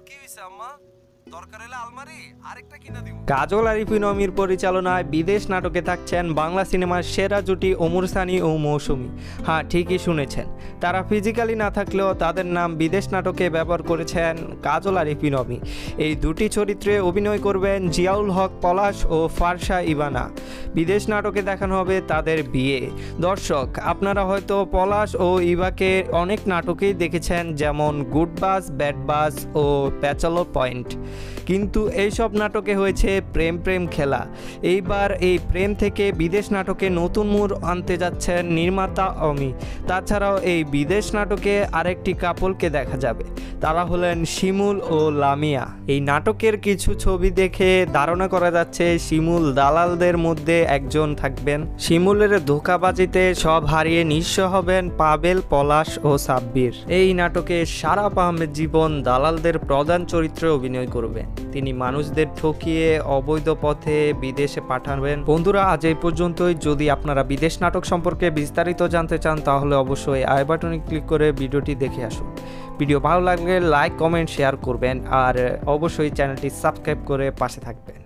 কি হইছে আম্মা? দরকার হলে আলমারি আরেকটা কিনা দিব। কাজল আরিফিন অমির পরিচালনায় বিদেশ নাটকে থাকছেন বাংলা সিনেমার সেরা জুটি ওমর সানি ও মৌসুমী। হ্যাঁ, ঠিকই শুনেছেন, তারা ফিজিক্যালি না থাকলেও তাদের নাম বিদেশ নাটকে ব্যবহার করেছেন কাজল আরিফিন অমি। এই দুটি চরিত্রে অভিনয় করবেন জিয়াউল হক পলাশ ও ফারসা ইভানা। বিদেশ নাটকে দেখানো হবে তাদের বিয়ে। দর্শক, আপনারা হয়তো পলাশ ও ইভাকে অনেক নাটকেই দেখেছেন, যেমন গুড বাস, ব্যাড বাস ও ব্যাচেলর পয়েন্ট। কিন্তু এইসব নাটকে হয়েছে প্রেম প্রেম খেলা। এইবার এই প্রেম থেকে বিদেশ নাটকে নতুন মোড় আনতে যাচ্ছেন নির্মাতা অমি। তাছাড়াও এই বিদেশ নাটকে আরেকটি কাপলকে দেখা যাবে, তারা হলেন শিমুল ও লামিয়া। এই নাটকের কিছু ছবি দেখে ধারণা করা যাচ্ছে শিমুল দালালদের মধ্যে একজন থাকবেন। শিমুলের ধোঁকাবাজিতে সব হারিয়ে নিঃস্ব হবেন পাবেল, পলাশ ও সাব্বির। এই নাটকে সারাপ আহমেদ জীবন দালালদের প্রধান চরিত্রে অভিনয় করবেন। তিনি মানুষদের ঠকিয়ে অবৈধ পথে বিদেশে পাঠাবেন। বন্ধুরা, আজ এই পর্যন্তই। যদি আপনারা বিদেশ নাটক সম্পর্কে বিস্তারিত জানতে চান তাহলে অবশ্যই আই বাটনে ক্লিক করে ভিডিওটি দেখে আসুন। ভিডিও ভালো লাগলে লাইক, কমেন্ট, শেয়ার করবেন আর অবশ্যই চ্যানেলটি সাবস্ক্রাইব করে পাশে থাকবেন।